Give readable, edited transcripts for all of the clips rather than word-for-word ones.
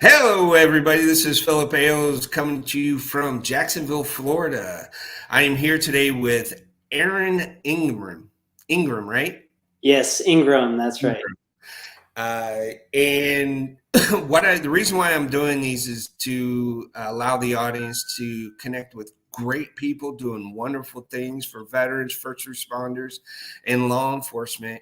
Hello, everybody. This is Philip Ailes coming to you from Jacksonville, Florida. I am here today with Aaron Ingram. Ingram, right? Yes, Ingram, that's right. Ingram. And the reason why I'm doing these is to allow the audience to connect with great people doing wonderful things for veterans, first responders, and law enforcement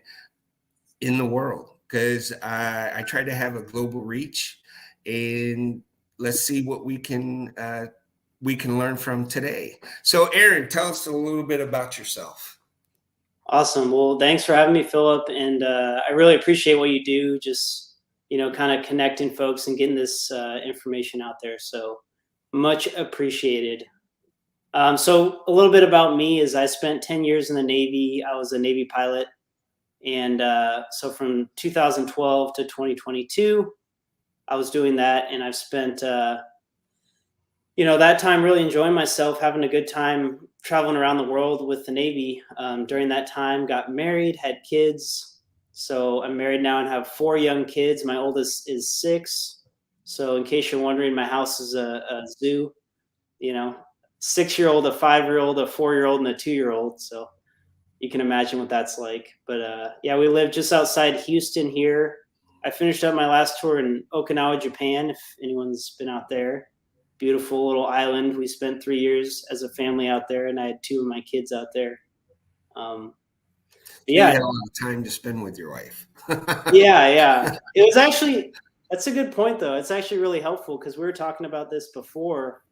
in the world because I try to have a global reach, and let's see what we can learn from today. So, Aaron, tell us a little bit about yourself. Awesome. Well, thanks for having me, Philip. And I really appreciate what you do, just, kind of connecting folks and getting this information out there. So much appreciated. So a little bit about me is I spent 10 years in the Navy. I was a Navy pilot. And so from 2012 to 2022, I was doing that. And I've spent that time really enjoying myself, having a good time traveling around the world with the Navy. During that time, got married, had kids. So I'm married now and have 4 young kids. My oldest is 6. So in case you're wondering, my house is a zoo. You know, 6-year-old, a 5-year-old, a 4-year-old, and a 2-year-old. So you can imagine what that's like. But yeah, we live just outside Houston here. I finished up my last tour in Okinawa, Japan. If anyone's been out there, beautiful little island. We spent 3 years as a family out there, and I had 2 of my kids out there. Um, So you yeah, had a lot of time to spend with your wife. yeah. It was actually that's a good point though. It's actually really helpful because we were talking about this before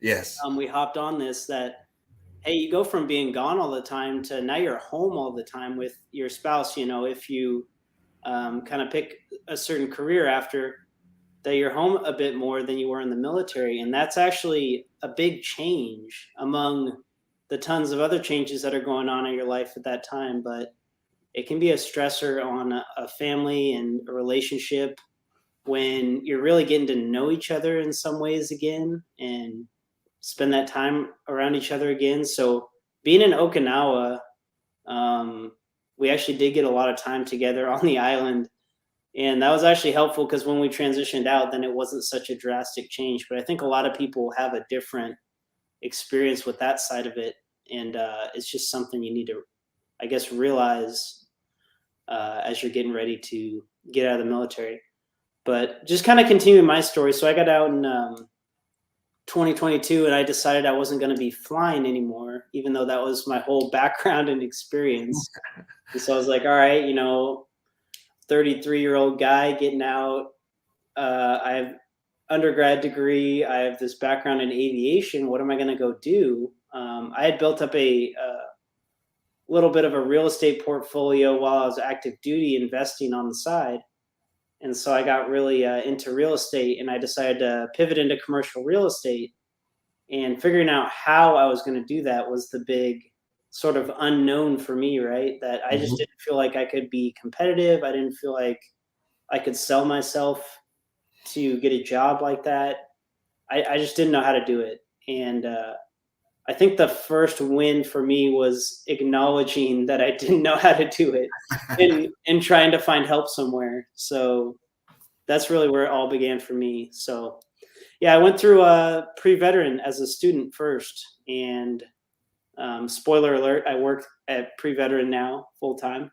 Yes. we hopped on this. That hey, you go from being gone all the time to now you're home all the time with your spouse. If you kind of pick a certain career after that, you're home a bit more than you were in the military. And that's actually a big change among the tons of other changes that are going on in your life at that time. But it can be a stressor on a family and a relationship when you're really getting to know each other in some ways again and spend that time around each other again. So being in Okinawa, um, we actually did get a lot of time together on the island, and that was actually helpful because when we transitioned out, then it wasn't such a drastic change. But I think a lot of people have a different experience with that side of it. And it's just something you need to, I guess, realize as you're getting ready to get out of the military. But just kind of continuing my story. So I got out in 2022 and I decided I wasn't going to be flying anymore, even though that was my whole background and experience. And so I was like, all right, 33-year-old guy getting out. I have undergrad degree. I have this background in aviation. What am I going to go do? I had built up a little bit of a real estate portfolio while I was active duty investing on the side. And so I got really into real estate, and I decided to pivot into commercial real estate. And figuring out how I was going to do that was the big sort of unknown for me, right? That I just Mhm. didn't feel like I could be competitive. I didn't feel like I could sell myself to get a job like that. I just didn't know how to do it. And I think the first win for me was acknowledging that I didn't know how to do it and trying to find help somewhere. So that's really where it all began for me. So yeah, I went through pre-veteran as a student first. And spoiler alert, I work at pre-veteran now full time.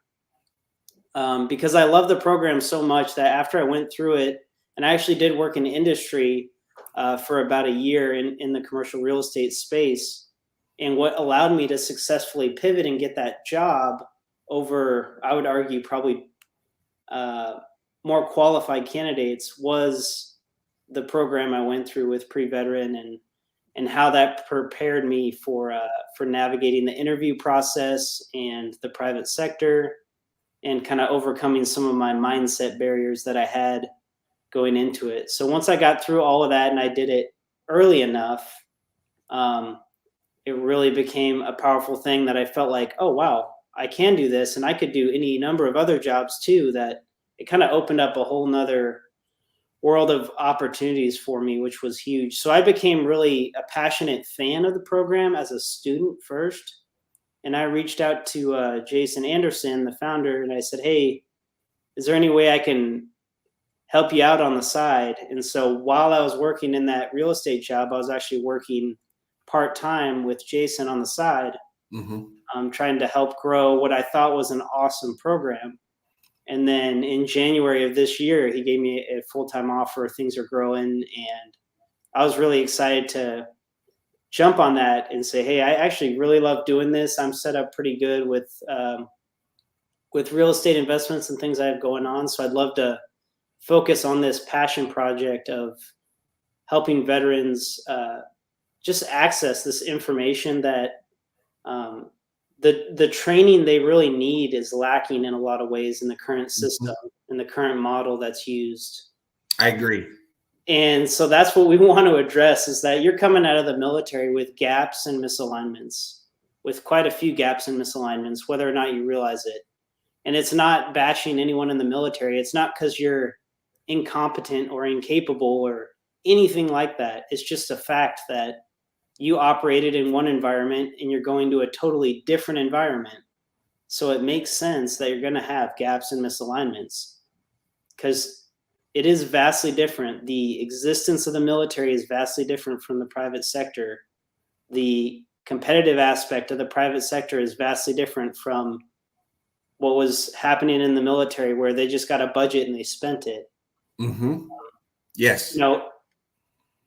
Because I love the program so much that after I went through it, and I actually did work in industry for about a year in the commercial real estate space. And what allowed me to successfully pivot and get that job over, I would argue, probably uh, more qualified candidates was the program I went through with pre-veteran, and how that prepared me for navigating the interview process and the private sector, and kind of overcoming some of my mindset barriers that I had going into it. So once I got through all of that and I did it early enough, um, it really became a powerful thing that I felt like, oh, wow, I can do this. And I could do any number of other jobs too, that it kind of opened up a whole nother world of opportunities for me, which was huge. So I became really a passionate fan of the program as a student first. And I reached out to Jason Anderson, the founder, and I said, hey, is there any way I can help you out on the side. And so while I was working in that real estate job, I was actually working part-time with Jason on the side, trying to help grow what I thought was an awesome program. And then in January of this year, he gave me a full-time offer. Things are growing, and I was really excited to jump on that and say, hey, I actually really love doing this. I'm set up pretty good with real estate investments and things I have going on. So I'd love to focus on this passion project of helping veterans just access this information that the training they really need is lacking in a lot of ways in the current system, in the current model that's used. I agree. And so that's what we want to address, is that you're coming out of the military with gaps and misalignments, with quite a few gaps and misalignments, whether or not you realize it. And it's not bashing anyone in the military. It's not because you're incompetent or incapable or anything like that. It's just a fact that you operated in one environment and you're going to a totally different environment. So it makes sense that you're going to have gaps and misalignments, because it is vastly different. The existence of the military is vastly different from the private sector. The competitive aspect of the private sector is vastly different from what was happening in the military, where they just got a budget and they spent it. Yes. You know,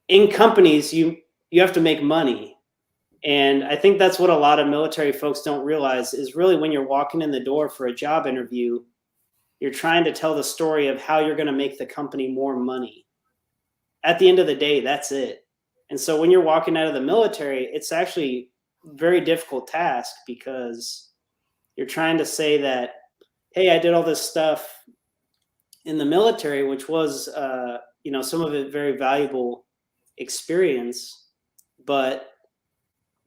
in companies, you have to make money. And I think that's what a lot of military folks don't realize, is really when you're walking in the door for a job interview, you're trying to tell the story of how you're going to make the company more money. At the end of the day, that's it. And so when you're walking out of the military, it's actually a very difficult task, because you're trying to say that, hey, I did all this stuff in the military, which was, some of it very valuable experience, but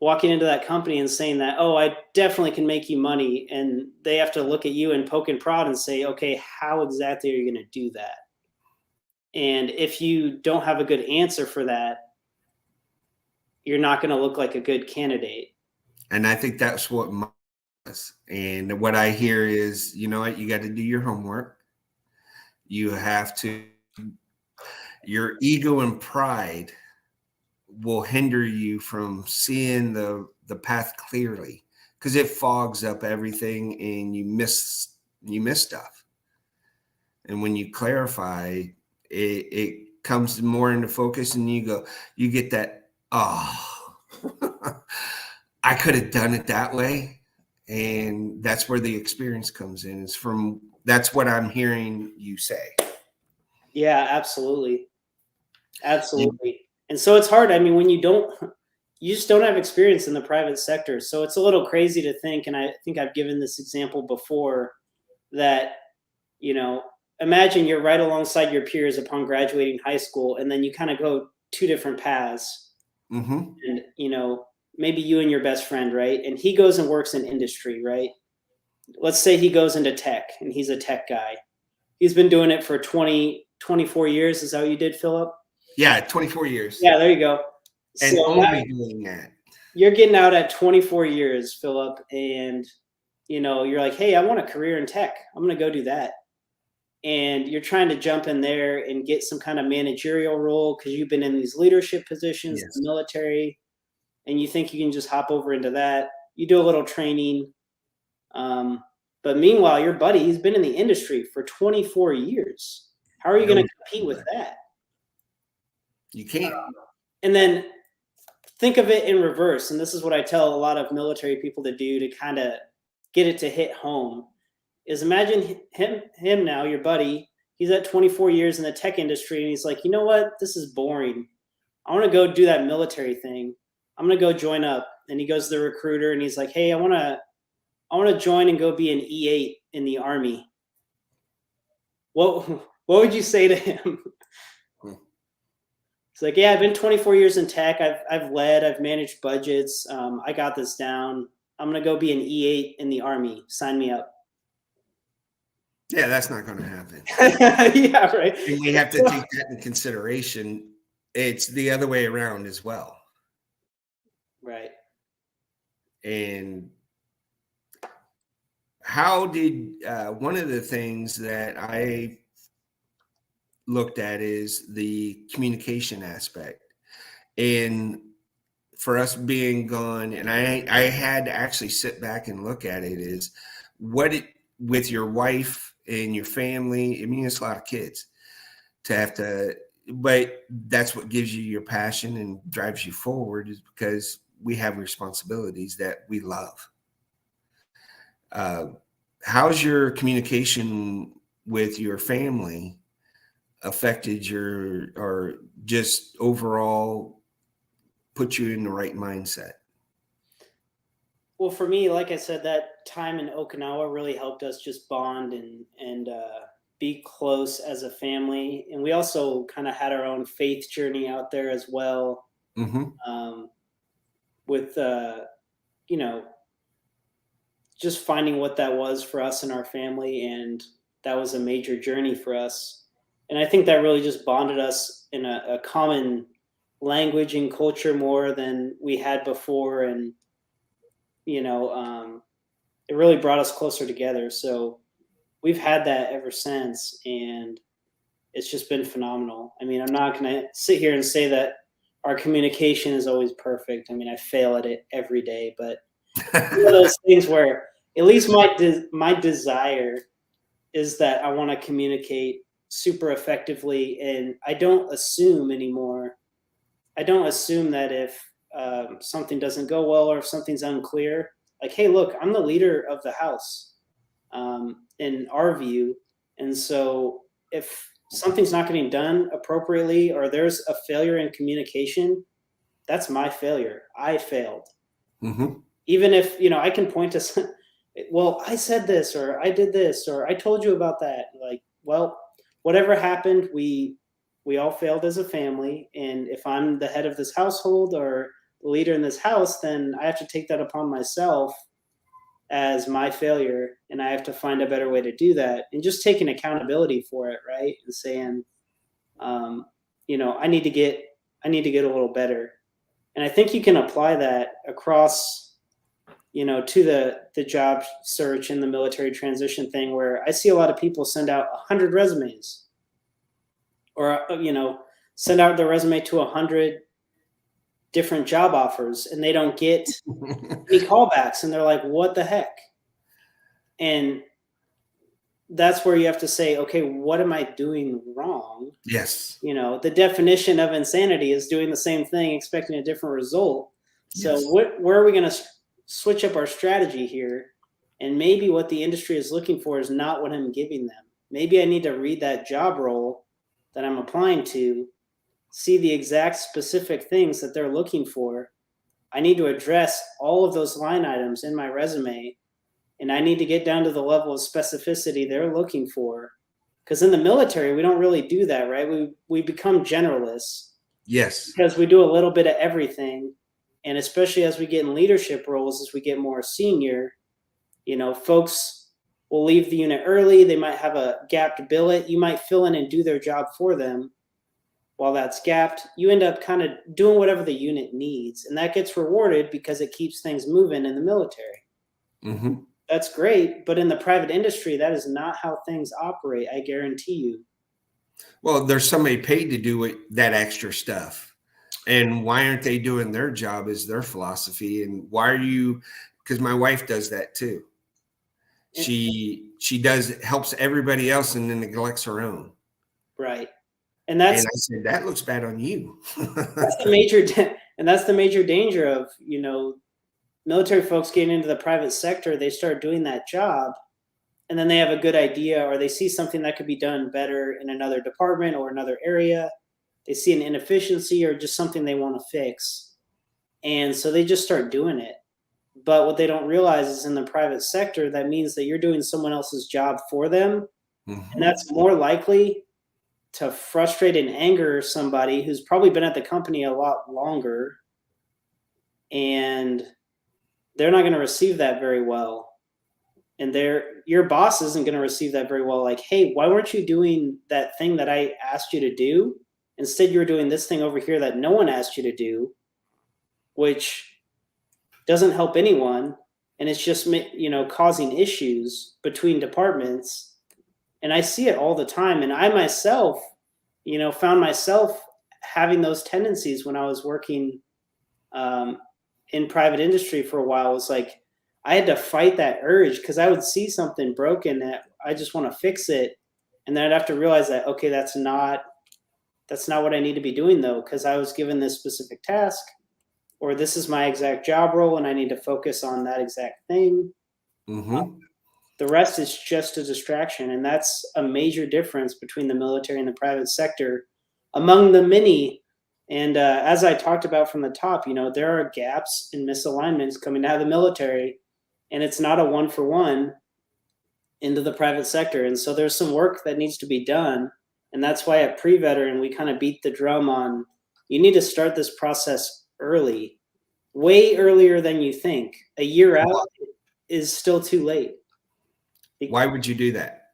walking into that company and saying that, oh, I definitely can make you money. And they have to look at you and poke and prod and say, okay, how exactly are you going to do that? And if you don't have a good answer for that, you're not going to look like a good candidate. And I think that's what and what I hear is, you know what, you got to do your homework. You have to, your ego and pride will hinder you from seeing the path clearly, because it fogs up everything and you miss stuff. And when you clarify, it comes more into focus, and you get that, oh, I could have done it that way. And that's where the experience comes in. That's what I'm hearing you say. Yeah, absolutely. Absolutely. And so it's hard. I mean, when you just don't have experience in the private sector. So it's a little crazy to think, and I think I've given this example before, that, imagine you're right alongside your peers upon graduating high school, and then you kind of go two different paths. And, maybe you and your best friend, right? And he goes and works in industry, right? Let's say he goes into tech, and he's a tech guy. He's been doing it for 24 years. Is that what you did, Philip? Yeah, 24 years. Yeah, there you go. And so only doing that. You're getting out at 24 years, Philip, and you're like, hey, I want a career in tech. I'm going to go do that. And you're trying to jump in there and get some kind of managerial role because you've been in these leadership positions in the military, and you think you can just hop over into that. You do a little training. But meanwhile, your buddy, he's been in the industry for 24 years. How are you going to compete with that? You can't. And then think of it in reverse. And this is what I tell a lot of military people to do to kind of get it to hit home, is imagine him now, your buddy, he's at 24 years in the tech industry, and he's like, you know what? This is boring. I want to go do that military thing. I'm going to go join up. And he goes to the recruiter and he's like, hey, I want to join and go be an E8 in the Army. What would you say to him? It's like, yeah, I've been 24 years in tech. I've led, I've managed budgets. I got this down. I'm going to go be an E8 in the Army. Sign me up. Yeah, that's not going to happen. Yeah, right. And we have to take that in consideration. It's the other way around as well. Right. And how did one of the things that I looked at is the communication aspect. And for us being gone, and I had to actually sit back and look at it, is what it, with your wife and your family, I mean, it's a lot of kids to have to, but that's what gives you your passion and drives you forward, is because we have responsibilities that we love. Uh, how's your communication with your family affected your, or just overall put you in the right mindset? Well, for me, like I said, that time in Okinawa really helped us just bond and be close as a family. And we also kind of had our own faith journey out there as well, Mm-hmm. um, with you know, just finding what that was for us and our family, and that was a major journey for us. And I think that really just bonded us in a common language and culture more than we had before, and you know, it really brought us closer together. So we've had that ever since, and it's just been phenomenal. I mean, I'm not going to sit here and say that our communication is always perfect. I mean, I fail at it every day, but one of those things where at least my desire is that I want to communicate super effectively, and I don't assume anymore. I don't assume that if something doesn't go well or if something's unclear, like, hey, look, I'm the leader of the house, in our view. And so if something's not getting done appropriately or there's a failure in communication, that's my failure. I failed. Mm-hmm. Even if, I can point to some, well, I said this or I did this or I told you about that. Like, well, whatever happened, we all failed as a family. And if I'm the head of this household or the leader in this house, then I have to take that upon myself as my failure, and I have to find a better way to do that, and just taking accountability for it, right? And saying, um, I need to get a little better. And I think you can apply that across, to the job search and the military transition thing, where I see a lot of people send out 100 resumes, or send out their resume to 100 different job offers, and they don't get any callbacks, and they're like, what the heck? And that's where you have to say, okay, what am I doing wrong? Yes. The definition of insanity is doing the same thing expecting a different result. So Yes. where are we going to switch up our strategy here? And maybe what the industry is looking for is not what I'm giving them. Maybe I need to read that job role that I'm applying to, see the exact specific things that they're looking for. I need to address all of those line items in my resume, and I need to get down to the level of specificity they're looking for. Because in the military, we don't really do that, right? We become generalists. Yes. Because we do a little bit of everything. And especially as we get in leadership roles, as we get more senior, folks will leave the unit early. They might have a gapped billet. You might fill in and do their job for them. While that's gapped, you end up kind of doing whatever the unit needs. And that gets rewarded because it keeps things moving in the military. Mm-hmm. That's great. But in the private industry, that is not how things operate. I guarantee you. Well, there's somebody paid to do it, that extra stuff. And why aren't they doing their job is their philosophy. And why are you, because my wife does that too. She helps everybody else and then neglects her own. Right. And I said, that looks bad on you. That's the major danger of, military folks getting into the private sector. They start doing that job, and then they have a good idea, or they see something that could be done better in another department or another area. They see an inefficiency or just something they want to fix. And so they just start doing it. But what they don't realize is in the private sector, that means that you're doing someone else's job for them. Mm-hmm. And that's more likely to frustrate and anger somebody who's probably been at the company a lot longer, and they're not going to receive that very well. And your boss isn't going to receive that very well. Like, hey, why weren't you doing that thing that I asked you to do? Instead, you're doing this thing over here that no one asked you to do, which doesn't help anyone. And it's just, causing issues between departments. And I see it all the time. And I myself found myself having those tendencies when I was working in private industry for a while. It was like I had to fight that urge because I would see something broken that I just want to fix it, and then I'd have to realize that, okay, that's not what I need to be doing, though, because I was given this specific task, or this is my exact job role and I need to focus on that exact thing. Mm-hmm. The rest is just a distraction. And that's a major difference between the military and the private sector among the many. And as I talked about from the top, there are gaps and misalignments coming out of the military, and it's not a one for one into the private sector. And so there's some work that needs to be done. And that's why at pre-veteran, we kind of beat the drum on, you need to start this process early, way earlier than you think. A year out is still too late. Why would you do that?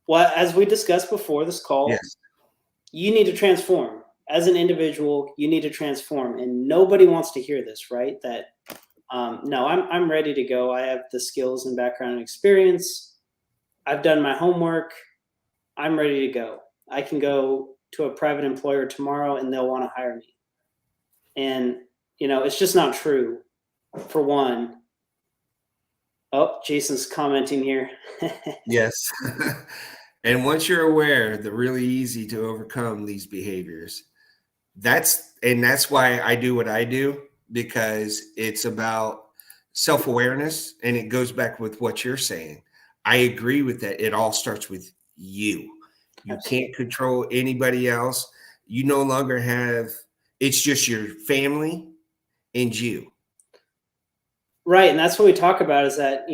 Well, as we discussed before this call, Yes. You need to transform. As an individual, you need to transform. And nobody wants to hear this, right? That, no, I'm ready to go. I have the skills and background and experience. I've done my homework. I'm ready to go. I can go to a private employer tomorrow and they'll want to hire me. And, it's just not true, for one. Oh, Jason's commenting here. Yes. And once you're aware, they're really easy to overcome these behaviors. That's why I do what I do, because it's about self-awareness, and it goes back with what you're saying. I agree with that. It all starts with you. You can't control anybody else. You no longer have, it's just your family and you. Right. And that's what we talk about is that,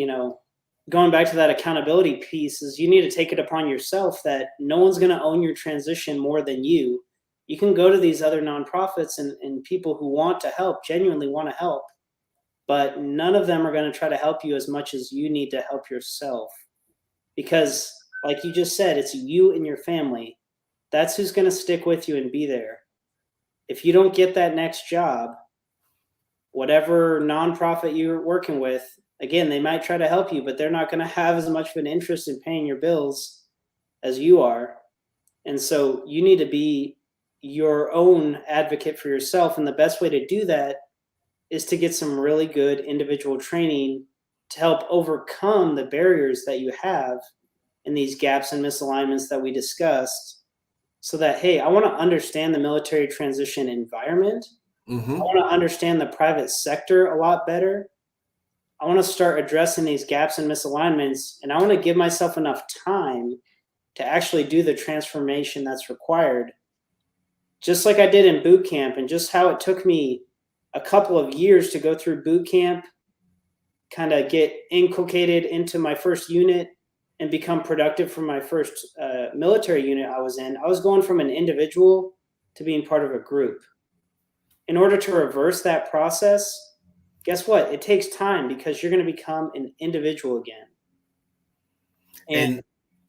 going back to that accountability piece, is you need to take it upon yourself that no one's going to own your transition more than you. You can go to these other nonprofits and people who want to help, genuinely want to help, but none of them are going to try to help you as much as you need to help yourself. Because, like you just said, it's you and your family. That's who's going to stick with you and be there. If you don't get that next job, whatever nonprofit you're working with, again, they might try to help you, but they're not going to have as much of an interest in paying your bills as you are. And so you need to be your own advocate for yourself. And the best way to do that is to get some really good individual training to help overcome the barriers that you have in these gaps and misalignments that we discussed, so that, hey, I want to understand the military transition environment. Mm-hmm. I want to understand the private sector a lot better. I want to start addressing these gaps and misalignments, and I want to give myself enough time to actually do the transformation that's required. Just like I did in boot camp, and just how it took me a couple of years to go through boot camp, kind of get inculcated into my first unit and become productive for my first military unit I was in. I was going from an individual to being part of a group. In order to reverse that process, guess what? It takes time, because you're going to become an individual again. And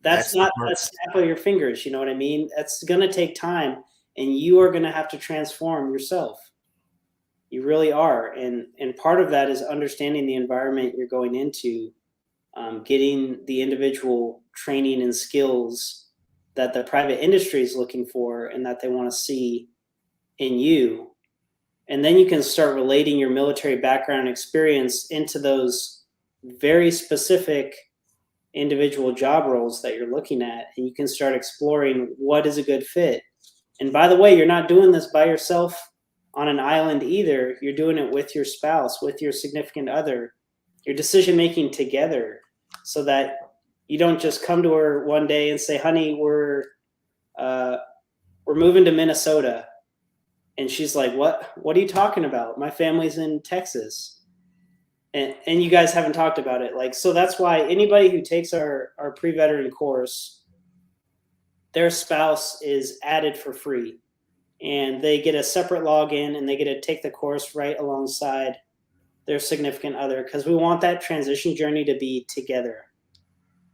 that's not a snap of your fingers. You know what I mean? That's going to take time, and you are going to have to transform yourself. You really are. And part of that is understanding the environment you're going into, getting the individual training and skills that the private industry is looking for and that they want to see in you. And then you can start relating your military background and experience into those very specific individual job roles that you're looking at. And you can start exploring what is a good fit. And by the way, you're not doing this by yourself on an island either. You're doing it with your spouse, with your significant other, your decision-making together, so that you don't just come to her one day and say, honey, we're moving to Minnesota. And she's like, what are you talking about? My family's in Texas. And you guys haven't talked about it. Like, so that's why anybody who takes our pre-veteran course, their spouse is added for free. And they get a separate login, and they get to take the course right alongside their significant other, because we want that transition journey to be together.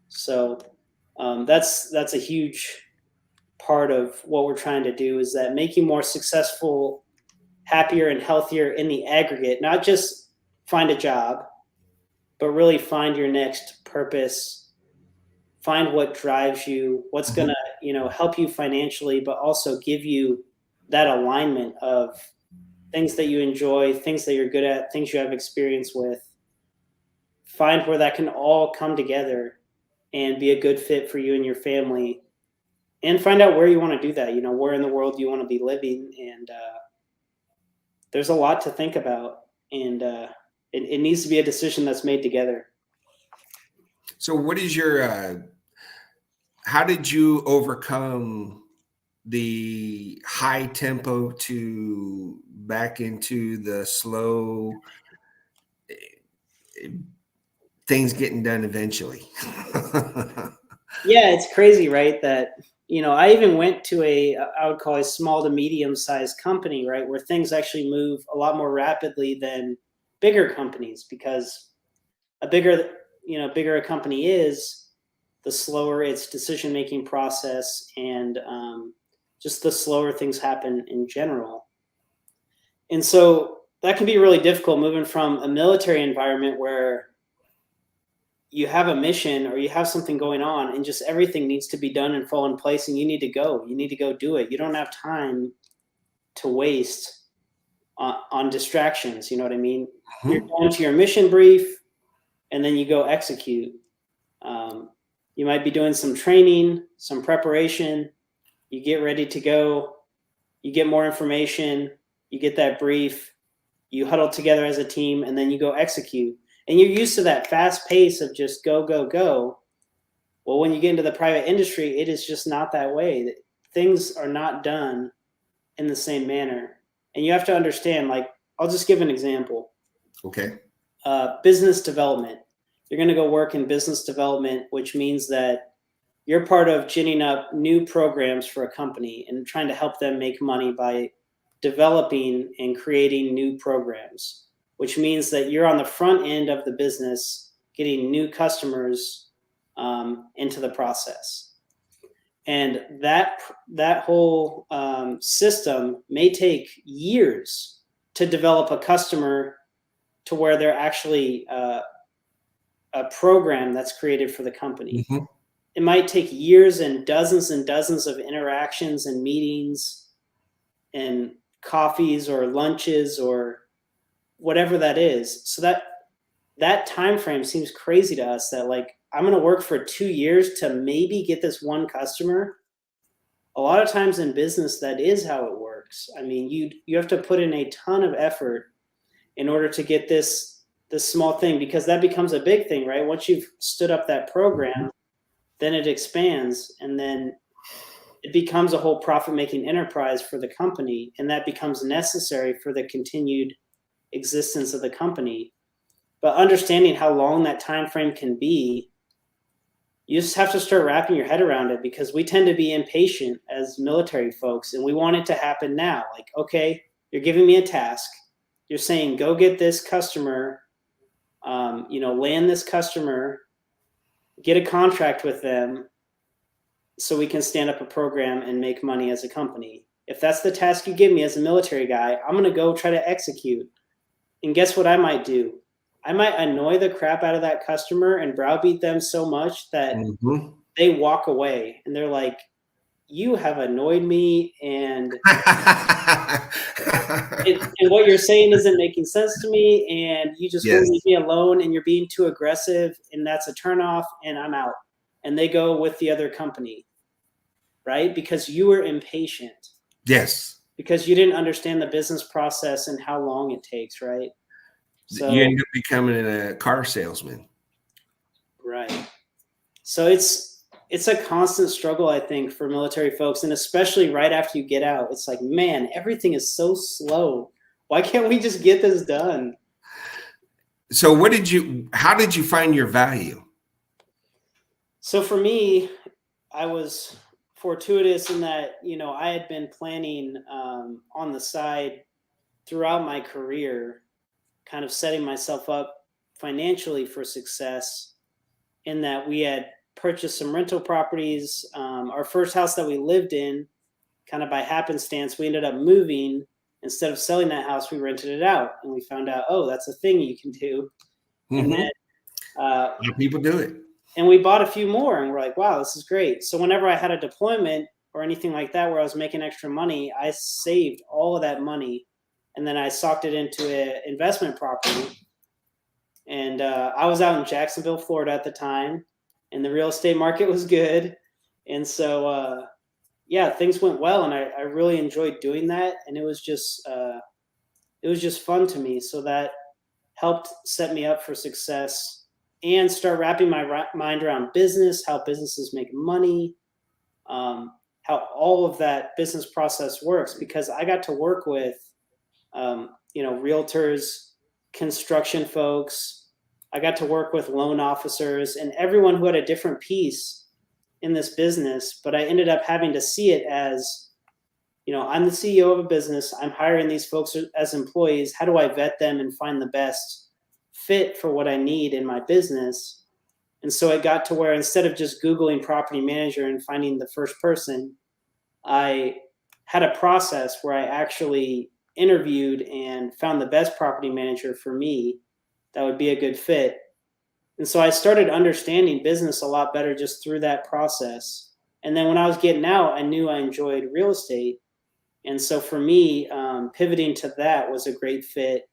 So that's a huge part of what we're trying to do, is that make you more successful, happier, and healthier in the aggregate. Not just find a job, but really find your next purpose, find what drives you, what's going to help you financially, but also give you that alignment of things that you enjoy, things that you're good at, things you have experience with. Find where that can all come together and be a good fit for you and your family, and find out where you want to do that. Where in the world you want to be living, and there's a lot to think about, and it needs to be a decision that's made together. So what is your how did you overcome the high tempo to back into the slow things getting done eventually? Yeah, it's crazy, right? That I even went to I would call a small to medium sized company, right, where things actually move a lot more rapidly than bigger companies, because bigger a company is, the slower its decision making process, and just the slower things happen in general. And so that can be really difficult, moving from a military environment where you have a mission or you have something going on and just everything needs to be done and fall in place, and you need to go do it. You don't have time to waste on distractions. You know what I mean? You're going to your mission brief and then you go execute. You might be doing some training, some preparation, you get ready to go, you get more information, you get that brief, you huddle together as a team, and then you go execute. And you're used to that fast pace of just go, go, go. Well, when you get into the private industry, it is just not that way. Things are not done in the same manner. And you have to understand, like, I'll just give an example. Okay. Business development. You're going to go work in business development, which means that you're part of ginning up new programs for a company and trying to help them make money by developing and creating new programs, which means that you're on the front end of the business getting new customers into the process. And that whole system may take years to develop a customer to where they're actually a program that's created for the company. Mm-hmm. It might take years and dozens of interactions and meetings and coffees or lunches or whatever that is. So that time frame seems crazy to us, that like, I'm going to work for 2 years to maybe get this one customer. A lot of times in business, that is how it works. I mean, you have to put in a ton of effort in order to get this small thing, because that becomes a big thing, right? Once you've stood up that program, then it expands, and then it becomes a whole profit-making enterprise for the company, and that becomes necessary for the continued existence of the company. But understanding how long that time frame can be, you just have to start wrapping your head around it, because we tend to be impatient as military folks, and we want it to happen now. Like, okay, you're giving me a task. You're saying, go get this customer, land this customer, get a contract with them so we can stand up a program and make money as a company. If that's the task you give me as a military guy, I'm going to go try to execute. And guess what I might do? I might annoy the crap out of that customer and browbeat them so much that they walk away and they're like, you have annoyed me, and and what you're saying isn't making sense to me, and you just won't leave me alone, and you're being too aggressive, and that's a turnoff, and I'm out. And they go with the other company, right? Because you were impatient. Yes. Because you didn't understand the business process and how long it takes, right? So you end up becoming a car salesman. Right. So it's a constant struggle, I think, for military folks, and especially right after you get out. It's like, man, everything is so slow. Why can't we just get this done? So how did you find your value? So for me, I was fortuitous in that, I had been planning on the side throughout my career, kind of setting myself up financially for success, in that we had purchased some rental properties. Our first house that we lived in, kind of by happenstance, we ended up moving. Instead of selling that house, we rented it out, and we found out, oh, that's a thing you can do. And then people do it. And we bought a few more, and we're like, wow, this is great. So whenever I had a deployment or anything like that where I was making extra money, I saved all of that money, and then I socked it into an investment property. And I was out in Jacksonville, Florida at the time, and the real estate market was good. And so, yeah, things went well, and I really enjoyed doing that. And it was just fun to me. So that helped set me up for success and start wrapping my mind around business, how businesses make money, how all of that business process works. Because I got to work with, realtors, construction folks. I got to work with loan officers and everyone who had a different piece in this business. But I ended up having to see it as, I'm the CEO of a business. I'm hiring these folks as employees. How do I vet them and find the best fit for what I need in my business? And so it got to where instead of just Googling property manager and finding the first person, I had a process where I actually interviewed and found the best property manager for me that would be a good fit. And so I started understanding business a lot better just through that process. And then when I was getting out, I knew I enjoyed real estate. And so for me, pivoting to that was a great fit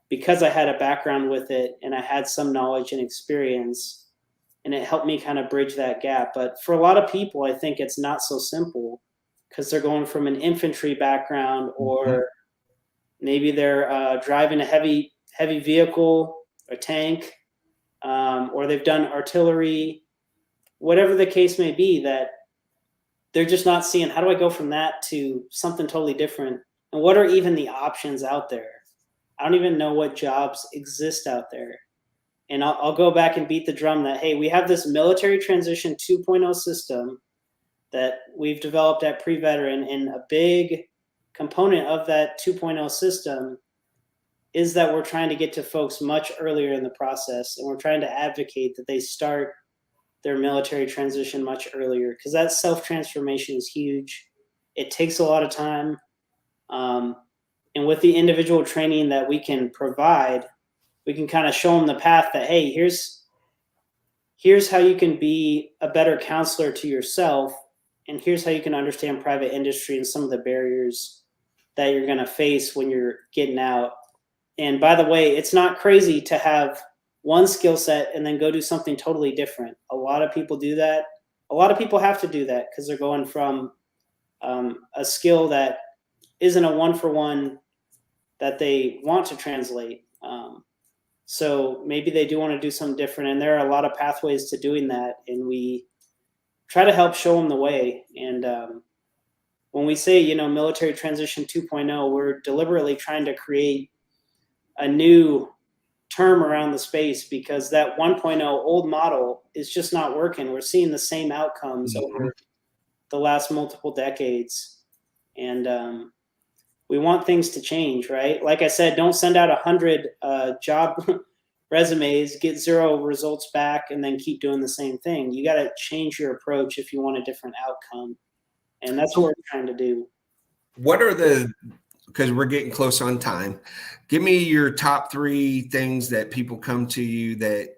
because I had a background with it and I had some knowledge and experience, and it helped me kind of bridge that gap. But for a lot of people, I think it's not so simple because they're going from an infantry background, or maybe they're driving a heavy vehicle, a tank, or they've done artillery, whatever the case may be, that they're just not seeing, how do I go from that to something totally different? And what are even the options out there? I don't even know what jobs exist out there. And I'll go back and beat the drum that, hey, we have this military transition 2.0 system that we've developed at Pre-Veteran, and a big component of that 2.0 system is that we're trying to get to folks much earlier in the process, and we're trying to advocate that they start their military transition much earlier, because that self-transformation is huge. It takes a lot of time. And with the individual training that we can provide, we can kind of show them the path that, hey, here's how you can be a better counselor to yourself, and here's how you can understand private industry and some of the barriers that you're going to face when you're getting out. And by the way, it's not crazy to have one skill set and then go do something totally different. A lot of people do that. A lot of people have to do that because they're going from a skill that isn't a one-for-one that they want to translate. So maybe they do want to do something different, and there are a lot of pathways to doing that, and we try to help show them the way. And when we say, military transition 2.0, we're deliberately trying to create a new term around the space, because that 1.0 old model is just not working. We're seeing the same outcomes over the last multiple decades. And we want things to change, right? Like I said, don't send out 100 job resumes, get 0 results back, and then keep doing the same thing. You got to change your approach if you want a different outcome. And that's what we're trying to do. What are because we're getting close on time, give me your top 3 things that people come to you that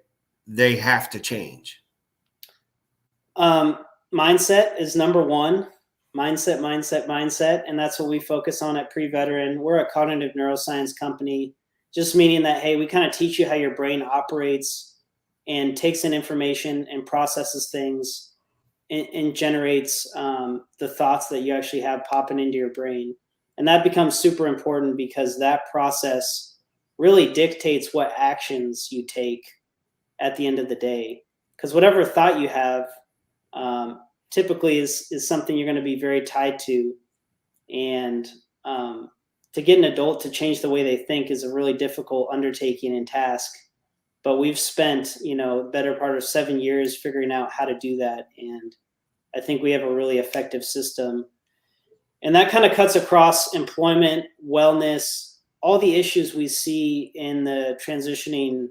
they have to change. Mindset is number 1. Mindset. And that's what we focus on at Pre-Veteran. We're a cognitive neuroscience company, just meaning that, hey, we kind of teach you how your brain operates and takes in information and processes things and generates the thoughts that you actually have popping into your brain. And that becomes super important because that process really dictates what actions you take at the end of the day. Because whatever thought you have, typically is something you're going to be very tied to. And to get an adult to change the way they think is a really difficult undertaking and task. But we've spent, the better part of 7 years figuring out how to do that. And I think we have a really effective system. And that kind of cuts across employment, wellness, all the issues we see in the transitioning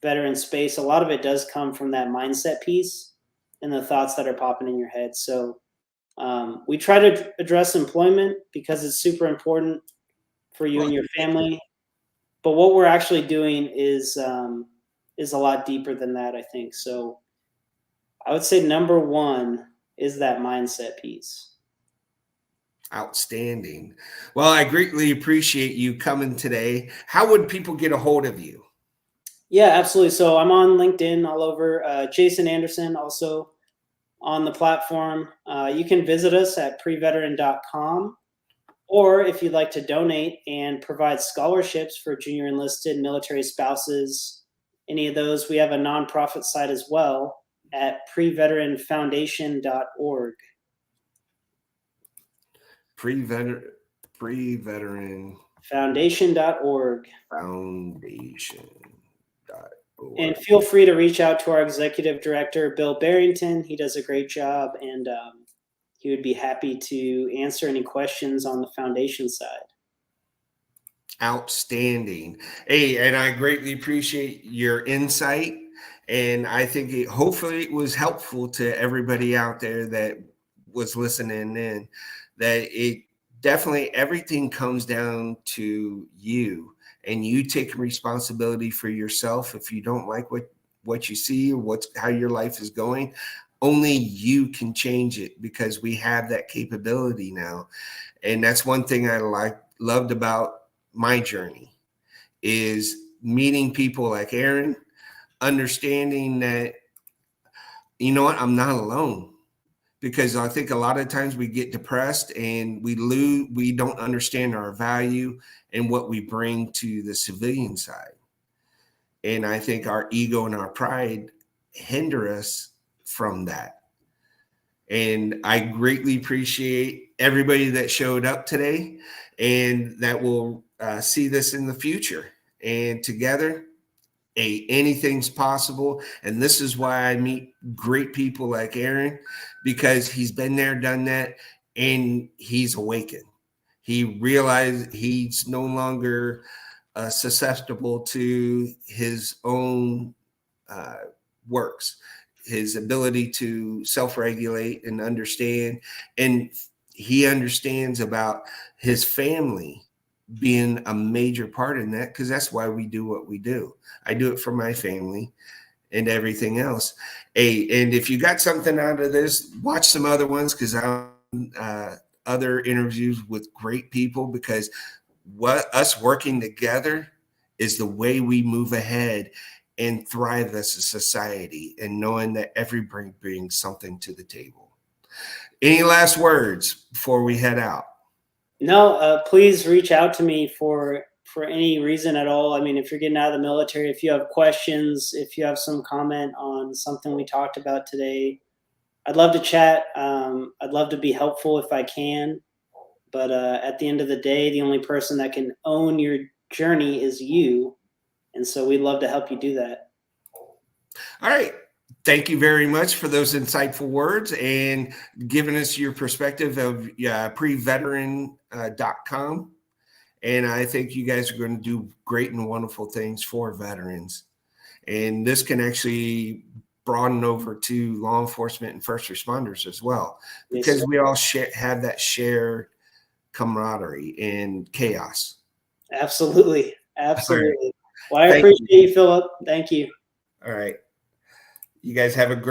veteran space. A lot of it does come from that mindset piece and the thoughts that are popping in your head. So we try to address employment because it's super important for you and your family. But what we're actually doing is a lot deeper than that, I think. So I would say number one is that mindset piece. Outstanding. Well, I greatly appreciate you coming today. How would people get a hold of you? Yeah, absolutely. So I'm on LinkedIn all over. Jason Anderson also on the platform. You can visit us at preveteran.com. Or if you'd like to donate and provide scholarships for junior enlisted military spouses, any of those, we have a nonprofit site as well at preveteranfoundation.org. Pre-veteran Foundation.org. foundation.org. And feel free to reach out to our executive director, Bill Barrington. He does a great job, and he would be happy to answer any questions on the foundation side. Outstanding. Hey, and I greatly appreciate your insight. And I think hopefully it was helpful to everybody out there that was listening in, that it definitely everything comes down to you and you taking responsibility for yourself. If you don't like what you see or how your life is going, only you can change it, because we have that capability now. And that's one thing I loved about my journey, is meeting people like Aaron, understanding that, you know what, I'm not alone. Because I think a lot of times we get depressed and we don't understand our value and what we bring to the civilian side. And I think our ego and our pride hinder us from that. And I greatly appreciate everybody that showed up today and that will see this in the future. And together, anything's possible. And this is why I meet great people like Aaron, because he's been there, done that, and he's awakened. He realized he's no longer susceptible to his own works, his ability to self-regulate and understand. And he understands about his family being a major part in that, because that's why we do what we do. I do it for my family and everything else. Hey, and if you got something out of this, watch some other ones, because I'm other interviews with great people, because what us working together is the way we move ahead and thrive as a society, and knowing that everybody brings something to the table. Any last words before we head out? No, please reach out to me for any reason at all. I mean, if you're getting out of the military, if you have questions, if you have some comment on something we talked about today, I'd love to chat. I'd love to be helpful if I can. But at the end of the day, the only person that can own your journey is you. And so we'd love to help you do that. All right. Thank you very much for those insightful words and giving us your perspective of preveteran.com. And I think you guys are going to do great and wonderful things for veterans. And this can actually broaden over to law enforcement and first responders as well, because Yes, we all have that shared camaraderie and chaos. absolutely. All right. Absolutely. Well, I Thank appreciate you. you, Philip. Thank you. All right. You guys have a great